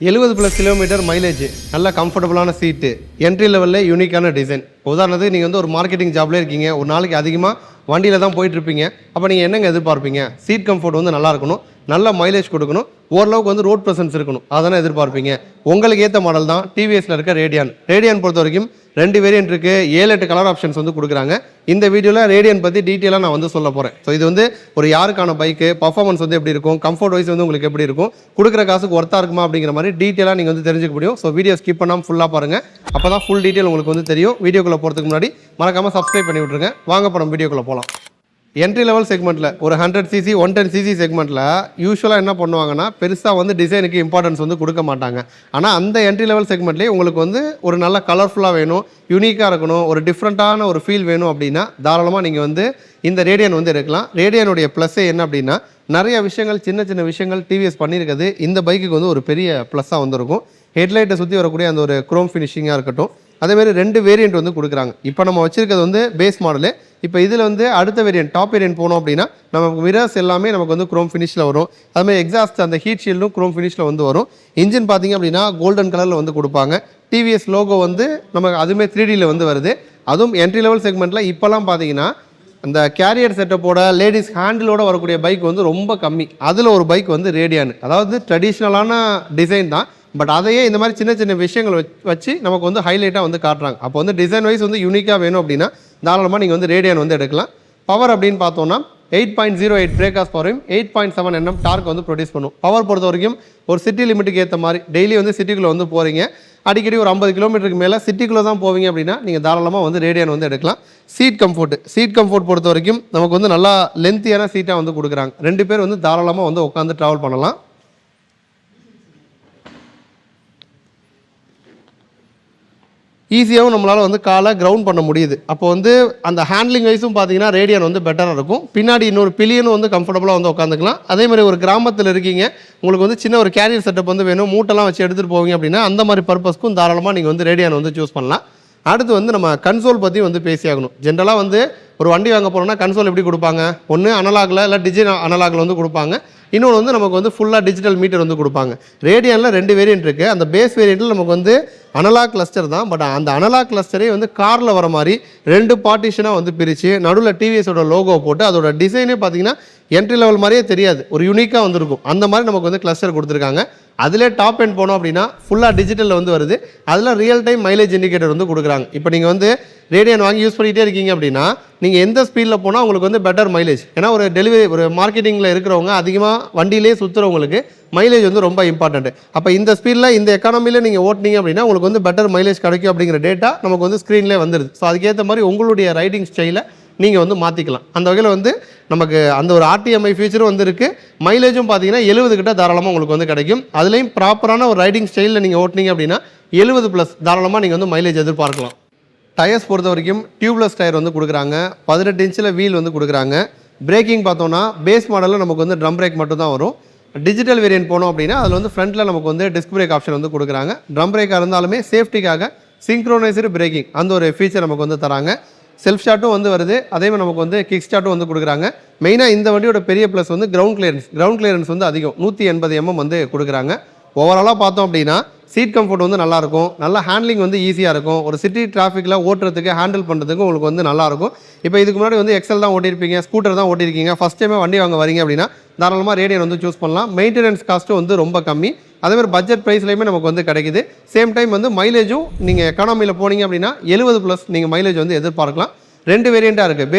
70+ kilometre mileage, நல்ல கம்ஃபர்டபுளான சீட்டு, entry லெவலில் யூனிக்கான டிசைன். உதாரணத்துக்கு நீங்கள் வந்து ஒரு மார்க்கெட்டிங் ஜாப்லேயே இருக்கீங்க, ஒரு நாளைக்கு அதிகமாக வண்டியில் தான் போயிட்டுருப்பீங்க. அப்போ நீங்கள் என்னங்க எதிர்பார்ப்பீங்க? சீட் கம்ஃபர்ட் வந்து நல்லா இருக்கணும், நல்ல மைலேஜ் கொடுக்கணும், ஓரளவுக்கு வந்து ரோட் ப்ரெசன்ஸ் இருக்கணும், அதானே எதிர்பார்ப்பீங்க. உங்களுக்கு ஏற்ற மாடல் தான் டிவிஎஸ்ல இருக்க ரேடியான். ரேடியான் பொறுத்த வரைக்கும் 2 வேரியன்ட் இருக்குது, 7-8 கலர் ஆப்ஷன்ஸ் வந்து கொடுக்குறாங்க. இந்த வீடியோவில் ரேடியன் பற்றி டீட்டெயிலாக நான் வந்து சொல்ல போகிறேன். ஸோ இது வந்து ஒரு யாருக்கான பைக்கு, பர்ஃபார்மன்ஸ் வந்து எப்படி இருக்கும், கம்ஃபர்ட் வைஸ் வந்து உங்களுக்கு எப்படி இருக்கும், கொடுக்குற காசுக்கு ஒர்த்தாக இருக்குமா அப்படிங்கிற மாதிரி டீட்டெயிலாக நீங்கள் வந்து தெரிஞ்சுக்க முடியும். ஸோ வீடியோ ஸ்கிப் பண்ணாமல் ஃபுல்லாக பாருங்கள், அப்போ தான் ஃபுல் டீட்டெயில் உங்களுக்கு வந்து தெரியும். வீடியோக்குள்ளே போகிறதுக்கு முன்னாடி மறக்காமல் சப்ஸ்கிரைப் பண்ணி விட்ருங்க. வாங்க படம் வீடியோக்குள்ளே போகலாம். என்ட்ரி லெவல் செக்மெண்ட்டில் ஒரு 100cc 110cc செக்மெண்ட்டில் யூஸ்வலாக என்ன பண்ணுவாங்கன்னா, பெருசாக வந்து டிசைனுக்கு இம்பார்ட்டன்ஸ் வந்து கொடுக்க மாட்டாங்க. ஆனால் அந்த என்ட்ரி லெவல் செக்மெண்ட்லேயே உங்களுக்கு வந்து ஒரு நல்ல கலர்ஃபுல்லாக வேணும், யூனிக்காக இருக்கணும், ஒரு டிஃப்ரெண்ட்டான ஒரு ஃபீல் வேணும் அப்படின்னா தாராளமாக நீங்கள் வந்து இந்த ரேடியன் வந்து எடுக்கலாம். ரேடியனுடைய ப்ளஸ்ஸே என்ன அப்படின்னா, நிறைய விஷயங்கள், சின்ன சின்ன விஷயங்கள் டிவிஎஸ் பண்ணியிருக்கிறது இந்த பைக்குக்கு வந்து ஒரு பெரிய ப்ளஸ்ஸாக வந்துருக்கும். ஹெட்லைட்டை சுற்றி வரக்கூடிய அந்த ஒரு குரோம் ஃபினிஷிங்காக இருக்கட்டும், அதேமாதிரி 2 வேரியண்ட் வந்து கொடுக்குறாங்க. இப்போ நம்ம வச்சுருக்கிறது வந்து பேஸ் மாடலு. இப்போ இதில் வந்து அடுத்த வேரியன்ட், டாப் வேரியன்ட் போனோம் அப்படின்னா நமக்கு மிரர்ஸ் எல்லாமே நமக்கு வந்து குரோம் ஃபினிஷில் வரும். அதுமாதிரி எக்ஸாஸ்ட் அந்த ஹீட் ஷீல்டும் குரோம் ஃபினிஷில் வந்து வரும். இன்ஜின் பார்த்திங்க அப்படின்னா கோல்டன் கலரில் வந்து கொடுப்பாங்க. டிவிஎஸ் லோகோ வந்து நமக்கு அதுவுமே 3Dயில் வந்து வருது. அதுவும் என்ட்ரி லெவல் செக்மெண்ட்டில் இப்போலாம் பார்த்தீங்கன்னா அந்த கேரியர் செட்டப்போட லேடிஸ் ஹேண்டிலோட வரக்கூடிய பைக் வந்து ரொம்ப கம்மி. அதில் ஒரு பைக் வந்து ரேடியான். அதாவது ட்ரெடிஷ்னலான டிசைன் தான், பட் அதையே இந்த மாதிரி சின்ன சின்ன விஷயங்கள் வச்சு நமக்கு வந்து ஹைலைட்டாக வந்து காட்டுறாங்க. அப்போ வந்து டிசைன் வைஸ் வந்து யூனிக்காக வேணும் அப்படின்னா தாராளமாக நீங்கள் வந்து ரேடியான் வந்து எடுக்கலாம். பவர் அப்படின்னு பார்த்தோன்னா 8.08 பிரேக் ஆஸ் பவரையும் 8.7 Nm டார்க் வந்து ப்ரொடியூஸ் பண்ணும். பவர் பொறுத்த வரைக்கும் ஒரு சிட்டி லிமிட்டுக்கு ஏற்ற மாதிரி டெய்லி வந்து சிட்டிக்குள்ளே வந்து போகிறீங்க, அடிக்கடி ஒரு 50 கிலோமீட்டருக்கு மேலே சிட்டிக்குள்ளே தான் போவீங்க அப்படின்னா நீங்கள் தாராளமாக வந்து ரேடியான் வந்து எடுக்கலாம். சீட் கம்ஃபோர்ட் பொறுத்த வரைக்கும் நமக்கு வந்து நல்லா லென்த்தியான சீட்டாக வந்து கொடுக்குறாங்க. 2 பேர் வந்து தாராளமாக வந்து உட்காந்து ட்ராவல் பண்ணலாம். ஈஸியாகவும் நம்மளால் வந்து காலை கிரவுண்ட் பண்ண முடியுது. அப்போ வந்து அந்த ஹேண்ட்லிங் வைஸும் பார்த்தீங்கன்னா ரேடியான் வந்து பெட்டராக இருக்கும். பின்னாடி இன்னொரு பில்லியனும் வந்து கம்ஃபர்டபுளாக வந்து உட்காந்துக்கலாம். அதேமாதிரி ஒரு கிராமத்தில் இருக்கீங்க, உங்களுக்கு வந்து சின்ன ஒரு கேரியர் செட்டப் வந்து வேணும், மூட்டெல்லாம் வச்சு எடுத்துகிட்டு போவீங்க அப்படின்னா அந்த மாதிரி பர்பஸ்க்கும் தாராளமாக நீங்கள் வந்து ரேடியான் வந்து சூஸ் பண்ணலாம். அடுத்து வந்து நம்ம கன்சோல் பற்றி வந்து பேசியாகணும். ஜென்ரலாக வந்து ஒரு வண்டி வாங்க போகிறோம்னா கன்சோல் எப்படி கொடுப்பாங்க? ஒன்று அனலாகில் இல்லை டிஜிட்டல் அனலாகில் வந்து கொடுப்பாங்க. இன்னொன்று வந்து நமக்கு வந்து ஃபுல்லாக டிஜிட்டல் மீட்டர் வந்து கொடுப்பாங்க. ரேடியானில் 2 வேரியன்ட் இருக்குது. அந்த பேஸ் வேரியண்ட்டில் நமக்கு வந்து அனலாக் கிளஸ்டர் தான், பட் அந்த அனலாக் கிளஸ்டரே வந்து காரில் வர மாதிரி 2 பார்ட்டிஷனாக வந்து பிரித்து நடுவில் டிவிஎஸோட லோகோ போட்டு அதோட டிசைனே பார்த்தீங்கன்னா என்ட்ரி லெவல் மாதிரியே தெரியாது, ஒரு யூனிக்காக வந்துருக்கும். அந்த மாதிரி நமக்கு வந்து கிளஸ்டர் கொடுத்துருக்காங்க. அதிலே டாப் எண்ட் போனோம் அப்படின்னா ஃபுல்லாக டிஜிட்டலில் வந்து வருது. அதில் ரியல் டைம் மைலேஜ் இண்டிகேட்டர் வந்து கொடுக்குறாங்க. இப்போ நீங்கள் வந்து ரேடியன் வாங்கி யூஸ் பண்ணிகிட்டே இருக்கீங்க அப்படின்னா நீங்கள் எந்த ஸ்பீடில் போனால் உங்களுக்கு வந்து பெட்டர் மைலேஜ். ஏன்னா ஒரு மார்க்கெட்டிங்கில் இருக்கிறவங்க அதிகமாக வண்டியிலே சுற்றுறவங்களுக்கு மைலேஜ் வந்து ரொம்ப இம்பார்ட்டன்ட். அப்போ இந்த ஸ்பீடில் இந்த எக்கானமியில் நீங்கள் ஓட்டினீங்க அப்படின்னா உங்களுக்கு வந்து பெட்டர் மைலேஜ் கிடைக்கும் அப்படிங்கிற டேட்டா நமக்கு வந்து ஸ்க்ரீன்லேயே வந்துடுது. ஸோ அதுக்கேற்ற மாதிரி உங்களுடைய ரைடிங் ஸ்டைலை நீங்கள் வந்து மாற்றிக்கலாம். அந்த வகையில் வந்து நமக்கு அந்த ஒரு RTMI ஃபீச்சரும் வந்து இருக்குது. மைலேஜும் பார்த்தீங்கன்னா 70 கிட்ட தாராளமாக உங்களுக்கு வந்து கிடைக்கும். அதுலேயும் ப்ராப்பரான ஒரு ரைடிங் ஸ்டைலில் நீங்கள் ஓட்டினீங்க அப்படின்னா 70+ தாராளமாக நீங்கள் வந்து மைலேஜ் எதிர்பார்க்கலாம். டயர்ஸ் பொறுத்த வரைக்கும் டியூப்லெஸ் டயர் வந்து கொடுக்குறாங்க. 18 இன்ச்சில் வீல் வந்து கொடுக்குறாங்க. பிரேக்கிங் பார்த்தோன்னா பேஸ் மாடலில் நமக்கு வந்து ட்ரம் பிரேக் மட்டும் தான் வரும். டிஜிட்டல் வேரியன்ட் போனோம் அப்படின்னா அதில் வந்து ஃப்ரண்ட்டில் நமக்கு வந்து டிஸ்க் பிரேக் ஆப்ஷன் வந்து கொடுக்குறாங்க. ட்ரம் பிரேக்காக இருந்தாலுமே சேஃப்டிக்காக சிங்க்ரோனைஸ்டு பிரேக்கிங் அந்த ஒரு ஃபீச்சர் நமக்கு வந்து தராங்க. செல்ஃப் ஸ்டார்ட்டும் வந்து வருது, அதேமாதிரி நமக்கு வந்து கிக் ஸ்டார்ட்டும் வந்து கொடுக்குறாங்க. மெயினாக இந்த வண்டியோட பெரிய ப்ளஸ் வந்து கிரவுண்ட் கிளியரன்ஸ் வந்து அதிகம், 180 mm வந்து கொடுக்குறாங்க. ஓவராலாக பார்த்தோம் அப்படின்னா சீட் கம்ஃபர்ட் வந்து நல்லாயிருக்கும், நல்ல ஹேண்ட்லிங் வந்து ஈஸியாக இருக்கும், ஒரு சிட்டி டிராஃபிக்கில் ஓட்டுறதுக்கு ஹேண்டில் பண்ணுறதுக்கு உங்களுக்கு வந்து நல்லாயிருக்கும். இப்போ இதுக்கு முன்னாடி வந்து எக்ஸல் தான் ஓட்டியிருப்பீங்க, ஸ்கூட்டர் தான் ஓட்டியிருக்கீங்க, ஃபஸ்ட் டைமே வண்டி வாங்க வரீங்க அப்படின்னா தாராளமாக ரேடியன் வந்து சூஸ் பண்ணலாம். மெயின்டெனன்ஸ் காஸ்ட்டும் வந்து ரொம்ப கம்மி, அதேமாதிரி பட்ஜெட் ப்ரைஸ்லையுமே நமக்கு வந்து கிடைக்குது. சேம் டைம் வந்து மைலேஜும் நீங்கள் எக்கானமியில் போனீங்க அப்படின்னா 70+ நீங்கள் மைலேஜ் வந்து எதிர்பார்க்கலாம். 2 வேரியண்ட்டாக இருக்குது.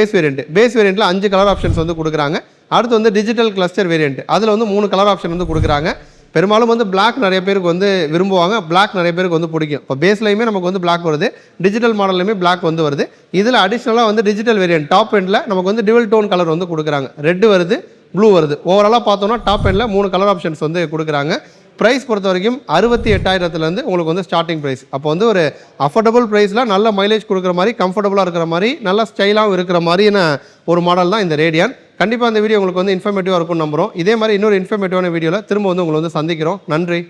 பேஸ் வேரியண்ட்டில் 5 கலர் ஆப்ஷன்ஸ் வந்து கொடுக்குறாங்க. அடுத்து வந்து டிஜிட்டல் கிளஸ்டர் வேரியண்ட், அதில் வந்து 3 கலர் ஆப்ஷன் வந்து கொடுக்குறாங்க. பெரும்பாலும் வந்து பிளாக் நிறைய பேருக்கு வந்து விரும்புவாங்க, பிளாக் நிறைய பேருக்கு வந்து பிடிக்கும். இப்போ பேஸ்லையுமே நமக்கு வந்து பிளாக் வருது, டிஜிட்டல் மாடல்லையுமே பிளாக் வந்து வருது. இதில் அடிஷ்னலாக வந்து டிஜிட்டல் வேரியண்ட் டாப் எண்டில் நமக்கு வந்து டிவல் டோன் கலர் வந்து கொடுக்குறாங்க. ரெட் வருது, ப்ளூ வருது. ஓவராலாக பார்த்தோன்னா டாப் எண்டில் 3 கலர் ஆப்ஷன்ஸ் வந்து கொடுக்குறாங்க. ப்ரைஸ் பொறுத்த வரைக்கும் 68,000 உங்களுக்கு வந்து ஸ்டார்டிங் ப்ரைஸ். அப்போ வந்து ஒரு அஃபோர்டபுள் ப்ரைஸில் நல்ல மைலேஜ் கொடுக்குற மாதிரி, கம்ஃபர்டபுளாக இருக்கிற மாதிரி, நல்ல ஸ்டைலாகவும் இருக்கிற மாதிரியான ஒரு மாடல் தான் இந்த ரேடியான். கண்டிப்பாக அந்த வீடியோ உங்களுக்கு வந்து இன்ஃபர்மேட்டிவாக இருக்கும்னு நம்புகிறோம். இதே மாதிரி இன்னொரு இன்ஃபர்மேட்டிவான வீடியோவில் திரும்ப வந்து உங்களை வந்து சந்திக்கிறோம். நன்றி.